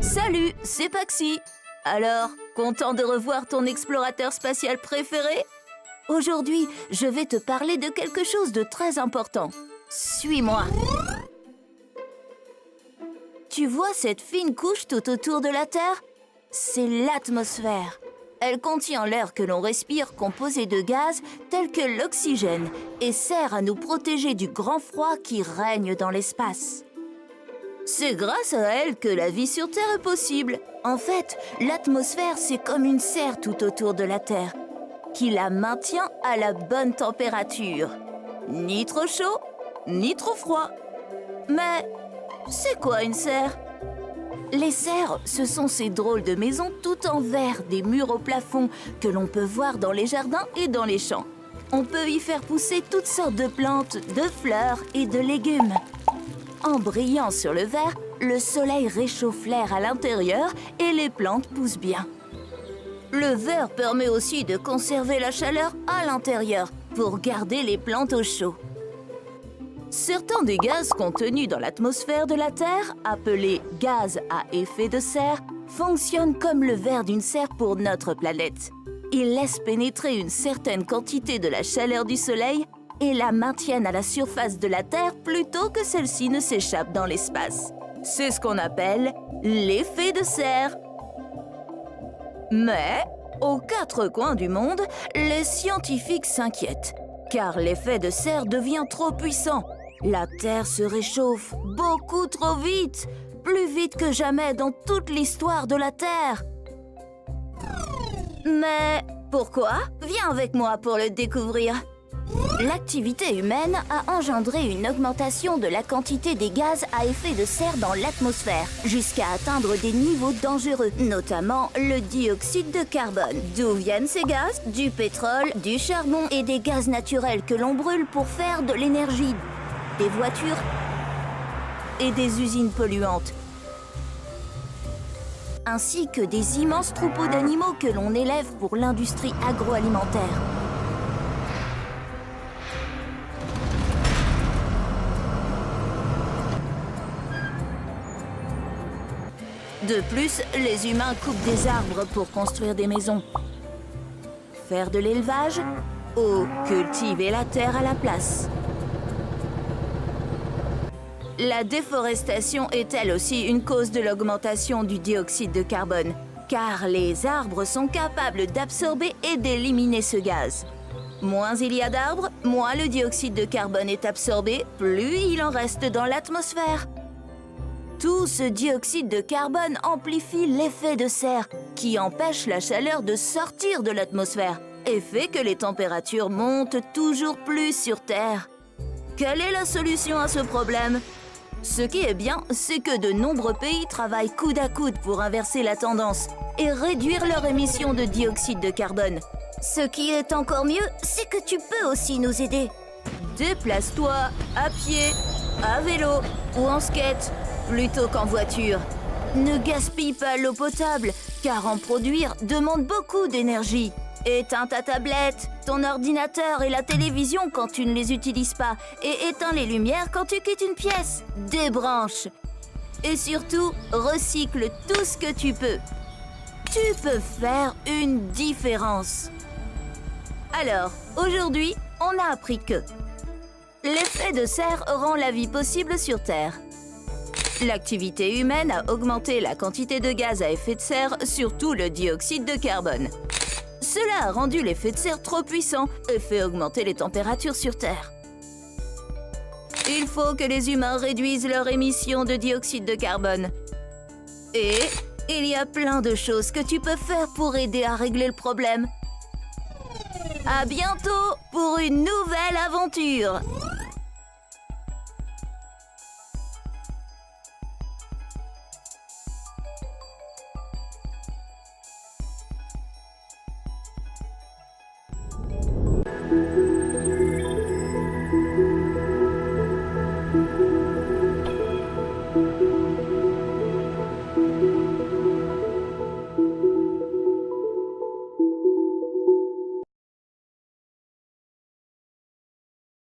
Salut, c'est Paxi. Alors, content de revoir ton explorateur spatial préféré? Aujourd'hui, je vais te parler de quelque chose de très important. Suis-moi. Tu vois cette fine couche tout autour de la Terre? C'est l'atmosphère. Elle contient l'air que l'on respire composé de gaz tels que l'oxygène et sert à nous protéger du grand froid qui règne dans l'espace. C'est grâce à elle que la vie sur Terre est possible. En fait, l'atmosphère, c'est comme une serre tout autour de la Terre, qui la maintient à la bonne température. Ni trop chaud, ni trop froid. Mais c'est quoi une serre? Les serres, ce sont ces drôles de maisons tout en verre, des murs au plafond, que l'on peut voir dans les jardins et dans les champs. On peut y faire pousser toutes sortes de plantes, de fleurs et de légumes. En brillant sur le verre, le soleil réchauffe l'air à l'intérieur et les plantes poussent bien. Le verre permet aussi de conserver la chaleur à l'intérieur pour garder les plantes au chaud. Certains des gaz contenus dans l'atmosphère de la Terre, appelés gaz à effet de serre, fonctionnent comme le verre d'une serre pour notre planète. Ils laissent pénétrer une certaine quantité de la chaleur du soleil et la maintiennent à la surface de la Terre plutôt que celle-ci ne s'échappe dans l'espace. C'est ce qu'on appelle l'effet de serre. Mais, aux quatre coins du monde, les scientifiques s'inquiètent, car l'effet de serre devient trop puissant. La Terre se réchauffe beaucoup trop vite, plus vite que jamais dans toute l'histoire de la Terre. Mais pourquoi? Viens avec moi pour le découvrir. L'activité humaine a engendré une augmentation de la quantité des gaz à effet de serre dans l'atmosphère, jusqu'à atteindre des niveaux dangereux, notamment le dioxyde de carbone. D'où viennent ces gaz? Du pétrole, du charbon et des gaz naturels que l'on brûle pour faire de l'énergie, des voitures et des usines polluantes, ainsi que des immenses troupeaux d'animaux que l'on élève pour l'industrie agroalimentaire. De plus, les humains coupent des arbres pour construire des maisons, faire de l'élevage ou cultiver la terre à la place. La déforestation est elle aussi une cause de l'augmentation du dioxyde de carbone, car les arbres sont capables d'absorber et d'éliminer ce gaz. Moins il y a d'arbres, moins le dioxyde de carbone est absorbé, plus il en reste dans l'atmosphère. Tout ce dioxyde de carbone amplifie l'effet de serre, qui empêche la chaleur de sortir de l'atmosphère et fait que les températures montent toujours plus sur Terre. Quelle est la solution à ce problème? Ce qui est bien, c'est que de nombreux pays travaillent coude à coude pour inverser la tendance et réduire leur émission de dioxyde de carbone. Ce qui est encore mieux, c'est que tu peux aussi nous aider. Déplace-toi à pied, à vélo ou en skate, plutôt qu'en voiture. Ne gaspille pas l'eau potable, car en produire demande beaucoup d'énergie. Éteins ta tablette, ton ordinateur et la télévision quand tu ne les utilises pas, et éteins les lumières quand tu quittes une pièce. Débranche. Et surtout, recycle tout ce que tu peux. Tu peux faire une différence. Alors, aujourd'hui, on a appris que l'effet de serre rend la vie possible sur Terre. L'activité humaine a augmenté la quantité de gaz à effet de serre, surtout le dioxyde de carbone. Cela a rendu l'effet de serre trop puissant et fait augmenter les températures sur Terre. Il faut que les humains réduisent leur émission de dioxyde de carbone. Et il y a plein de choses que tu peux faire pour aider à régler le problème. À bientôt pour une nouvelle aventure!